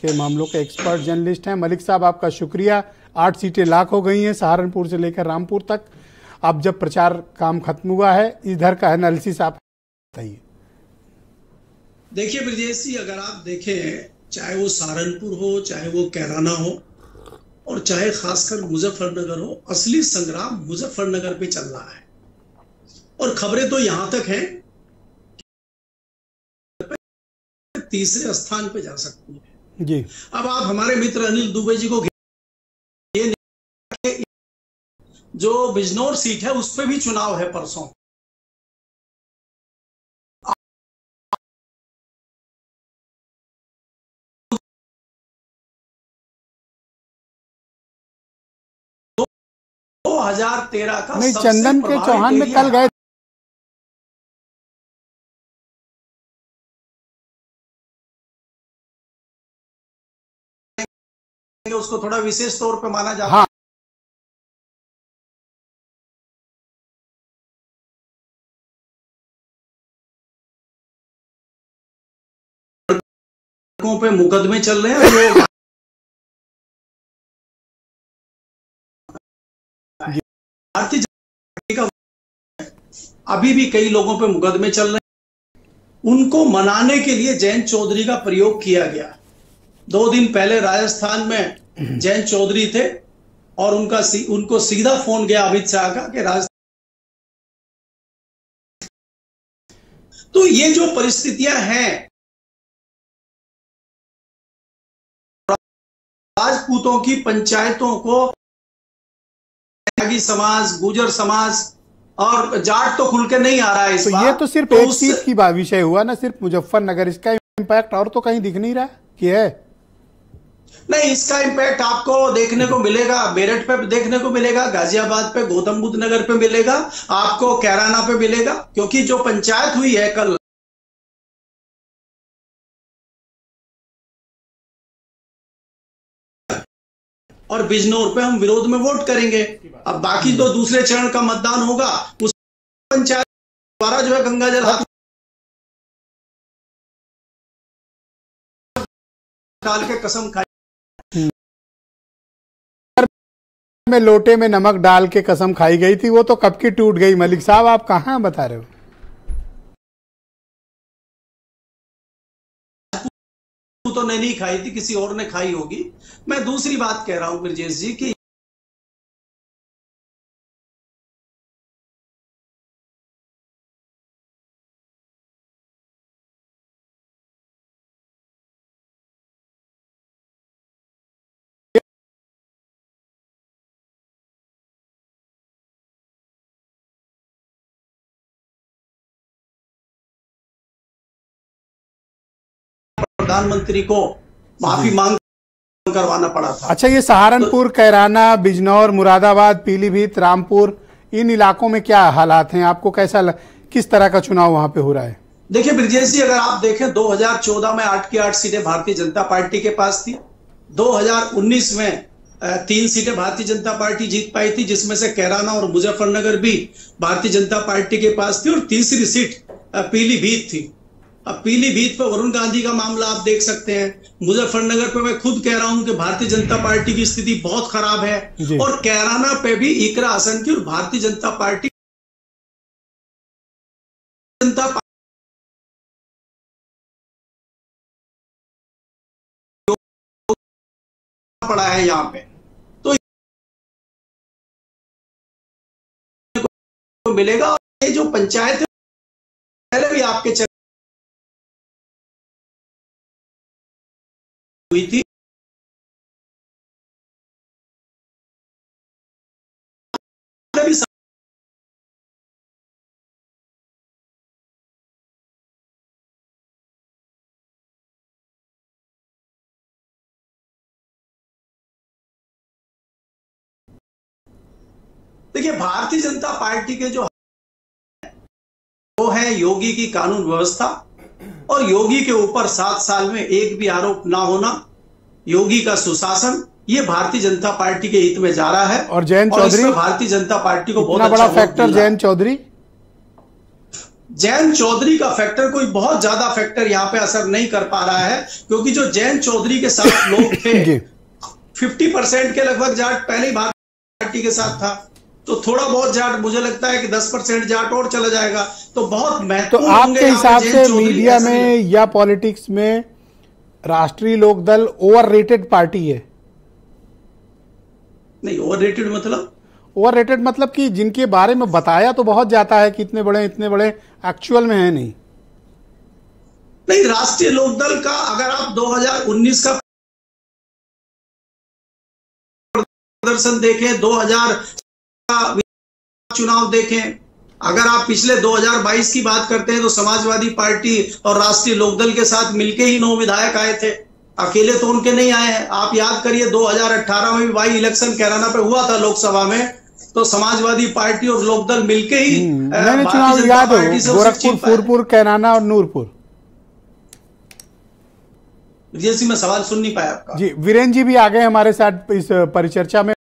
के मामलों के एक्सपर्ट जर्नलिस्ट हैं। मलिक साहब, आपका शुक्रिया। 8 सीटें लॉक हो गई हैं सहारनपुर से लेकर रामपुर तक। अब जब प्रचार काम खत्म हुआ है, इधर का एनालिसिस आप बताइए। देखिए ब्रजेश जी, अगर आप देखें, चाहे वो सहारनपुर हो, चाहे वो कैराना हो, और चाहे खासकर मुजफ्फरनगर हो, असली संग्राम मुजफ्फरनगर पे चल रहा है। और खबरें तो यहां तक हैं तीसरे स्थान पे जा सकती है जी। अब आप हमारे मित्र अनिल दुबे जी को जो बिजनौर सीट है उस पे भी चुनाव है परसों। दो 2013 का नहीं, चंदन के चौहान में कल गए, उसको थोड़ा विशेष तौर पे माना जाता है। हाँ। पे मुकदमे चल रहे हैं भारतीय जनता का अभी भी कई लोगों पे मुकदमे चल रहे हैं। उनको मनाने के लिए जयंत चौधरी का प्रयोग किया गया। 2 दिन पहले राजस्थान में जयंत चौधरी थे और उनको सीधा फोन गया अमित शाह का कि तो ये जो परिस्थितियां हैं, राजपूतों की पंचायतों को समाज, गुजर समाज और जाट तो खुल के नहीं आ रहा है इस तो बार। ये तो सिर्फ एक सीट की विषय हुआ ना, सिर्फ मुजफ्फरनगर। इसका इम्पैक्ट और तो कहीं दिख नहीं रहा कि है। नहीं, इसका इम्पैक्ट आपको देखने को मिलेगा, मेरठ पे देखने को मिलेगा, गाजियाबाद पे, गौतम बुद्ध नगर पे मिलेगा, आपको कैराना पे मिलेगा, क्योंकि जो पंचायत हुई है कल और बिजनौर पे हम विरोध में वोट करेंगे। अब बाकी तो दूसरे चरण का मतदान होगा, उस पंचायत द्वारा जो है गंगाजल हाथ डाल के कसम खाई में लोटे में नमक डाल के कसम खाई गई थी, वो तो कब की टूट गई। मलिक साहब, आप कहां बता रहे हो? तो नहीं खाई थी, किसी और ने खाई होगी। मैं दूसरी बात कह रहा हूं ब्रजेश जी की प्रधानमंत्री को माफी मांग करवाना पड़ा था। अच्छा, ये सहारनपुर, कैराना, बिजनौर, मुरादाबाद, पीलीभीत, रामपुर, इन इलाकों में क्या हालात हैं? आपको किस तरह का चुनाव वहां पे हो रहा है? देखिए ब्रजेश जी, अगर आप देखें 2014 में 8 की 8 सीटें भारतीय जनता पार्टी के पास थी। 2019 में 3 सीटें भारतीय जनता पार्टी जीत पाई थी, जिसमें से कैराना और मुजफ्फरनगर भी भारतीय जनता पार्टी के पास थी, और तीसरी सीट पीलीभीत थी। अब पीलीभीत पे वरुण गांधी का मामला आप देख सकते हैं। मुजफ्फरनगर पे मैं खुद कह रहा हूं कि भारतीय जनता पार्टी की स्थिति बहुत खराब है, और कैराना पे भी इकरा हसन की और भारतीय जनता पार्टी पड़ा है यहाँ पे, तो मिलेगा। ये जो पंचायत पहले भी आपके हुई थी, देखिए भारतीय जनता पार्टी के जो वो है योगी की कानून व्यवस्था, और योगी के ऊपर 7 साल में एक भी आरोप ना होना, योगी का सुशासन, ये भारतीय जनता पार्टी के हित में जा रहा है। और जयंत चौधरी, भारतीय जनता पार्टी को बहुत बड़ा फैक्टर जयंत चौधरी, जैन चौधरी का फैक्टर कोई बहुत ज्यादा फैक्टर यहाँ पे असर नहीं कर पा रहा है, क्योंकि जो जैन चौधरी के साथ लोग थे 50% के लगभग जाट पहले ही भारतीय पार्टी के साथ था, तो थोड़ा बहुत जाट मुझे लगता है कि 10% जाट और चला जाएगा, तो बहुत महत्वपूर्ण। तो आपके हिसाब से मीडिया में या पॉलिटिक्स में राष्ट्रीय लोकदल ओवररेटेड पार्टी है? नहीं, ओवररेटेड मतलब? ओवररेटेड मतलब कि जिनके बारे में बताया तो बहुत जाता है कि इतने बड़े एक्चुअल में है नहीं। नहीं, राष्ट्रीय लोकदल का अगर आप 2019 का प्रदर्शन देखें, 2000 का चुनाव देखें, अगर आप पिछले 2022 की बात करते हैं तो समाजवादी पार्टी और राष्ट्रीय लोकदल के साथ मिलके ही 9 विधायक आए थे, अकेले तो उनके नहीं आए हैं। आप याद करिए 2018 में भी बाई इलेक्शन कैराना पे हुआ था लोकसभा में, तो समाजवादी पार्टी और लोकदल मिलके ही चुनाव याद हो, गोरखपुर, फूलपुर, कैराना और नूरपुर। जैसी मैं सवाल सुन नहीं पाया आपका। जी, वीरेंद्र जी भी आ गए हमारे साथ इस परिचर्चा में।